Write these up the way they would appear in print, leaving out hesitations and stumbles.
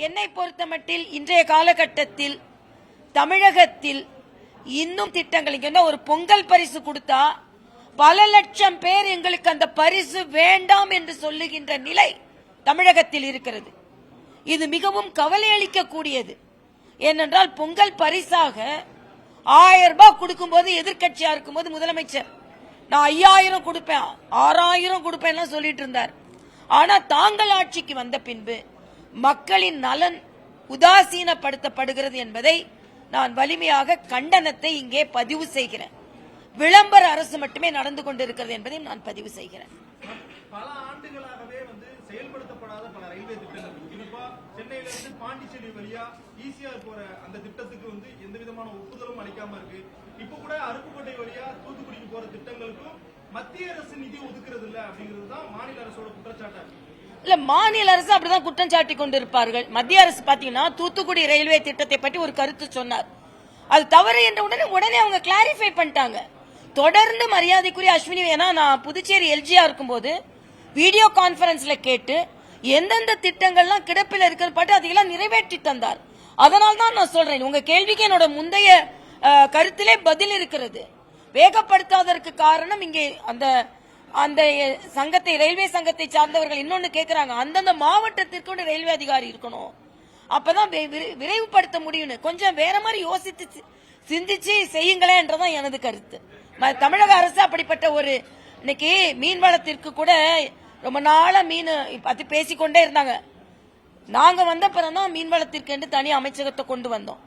என்னை பொறுத்தமட்டில் இன்றைய காலகட்டத்தில் தமிழகத்தில் இன்னும் திட்டங்கள் இங்க ஒரு பொங்கல் பரிசு கொடுத்தா பல லட்சம் பேர் எங்களுக்கு அந்த பரிசு வேண்டாம் என்று சொல்லுகின்ற நிலை தமிழகத்தில் இருக்கிறது. இது மிகவும் கவலை அளிக்கக்கூடியது. ஏனென்றால் பொங்கல் பரிசாக 1000 ரூபாய் கொடுக்கும்போது எதிர்கட்சியா இருக்கும்போது முதலமைச்சர் நான் 5000 கொடுப்பேன் 6000 கொடுப்பேன் சொல்லிட்டு இருந்தார். ஆனா தாங்கள் ஆட்சிக்கு வந்த பின்பு மக்களின் நலன் உதாசீனப்படுத்தப்படுகிறது என்பதை நான் வலிமையாக கண்டனத்தை இங்கே பதிவு செய்கிறேன். விளம்பர அரசு மட்டுமே நடந்து கொண்டிருக்கிறது என்பதை நான் பதிவு செய்கிறேன். பல ஆண்டுகளாகவே செயல்படுத்தப்படாத பல ரயில்வே திட்டங்கள், குறிப்பா சென்னையிலிருந்து பாண்டிச்சேரி வழியா ஈசிஆர் போற அந்த திட்டத்துக்கு எந்த விதமான ஒப்புதலும் அளிக்காம இருக்கு. இப்ப கூட அருப்புக்கோட்டை வழியா தூத்துக்குடிக்கு போற திட்டங்களுக்கும் மத்திய அரசு நிதி ஒதுக்குறது இல்ல அப்படிங்கிறது தான் மாநில அரசோட குற்றச்சாட்டா. இல்ல, மாநில அரசு அப்படிதான் குற்றம் சாட்டி கொண்டிருப்பார்கள். மத்திய அரசு பாத்தீங்கன்னா தூத்துக்குடி ரயில்வே திட்டத்தை பற்றி ஒரு கருத்து சொன்னார். அது தவறு என்ற உடனே அவங்க கிளாரிஃபை பண்ணிட்டாங்க. தொடர்ந்து மரியாதைக்குரிய அஸ்வினி, ஏன்னா நான் புதுச்சேரி எல்ஜியா இருக்கும்போது வீடியோ கான்பரன்ஸ்ல கேட்டு எந்தெந்த திட்டங்கள்லாம் கிடப்பில் இருக்கிற பாட்டு அதையெல்லாம் நிறைவேற்றி தந்தார். அதனால தான் நான் சொல்றேன், உங்க கேள்விக்கு என்னோட முந்தைய கருத்திலே பதில் இருக்கிறது. வேகப்படுத்தாததற்கு காரணம் இங்கே அந்த அந்த சங்கத்தை, ரயில்வே சங்கத்தை சார்ந்தவர்கள் இன்னொன்னு கேட்கிறாங்க, அந்தந்த மாவட்டத்திற்கு ரயில்வே அதிகாரி இருக்கணும், அப்பதான் விரைவுபடுத்த முடியும். கொஞ்சம் வேற மாதிரி யோசித்து சிந்திச்சு செய்யுங்களேன் என்றதான் எனது கருத்து. தமிழக அரசு அப்படிப்பட்ட ஒரு இன்னைக்கு மீன்வளத்திற்கு கூட ரொம்ப நாளா மீன் பத்தி பேசிக்கொண்டே இருந்தாங்க. நாங்க வந்த பிறகுதான் மீன்வளத்திற்கு என்று தனி அமைச்சகத்தை கொண்டு வந்தோம்.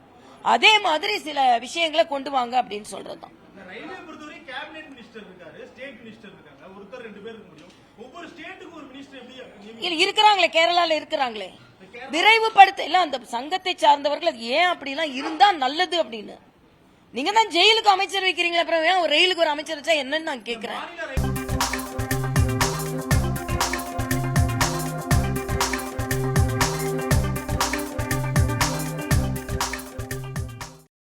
அதே மாதிரி சில விஷயங்களை கொண்டு வாங்க அப்படின்னு சொல்றதுதான். ரயில்வே பொறுத்தவரை கேபினெட் மினிஸ்டர் இருக்காரு, ஸ்டேட் மினிஸ்டர் இருக்காங்க, ஒருத்தர் 2 பேர் இருக்க முடியும். ஒவ்வொரு ஸ்டேட்டுக்கு ஒரு மினிஸ்டர் எப்படி இருக்கிறாங்களே, கேரளால இருக்கிறாங்களே. விரைவுபடுத்த இல்ல அந்த சங்கத்தை சார்ந்தவர்கள் அது ஏன் அப்படிலாம் இருந்தா நல்லது அப்படின்னு. நீங்க தான் ஜெயிலுக்கு அமைச்சர் வைக்கிறீங்களா, அப்புறம் ஏன் ஒரு ரயிலுக்கு ஒரு அமைச்சர் வச்சா என்னன்னு நான் கேட்கிறேன்.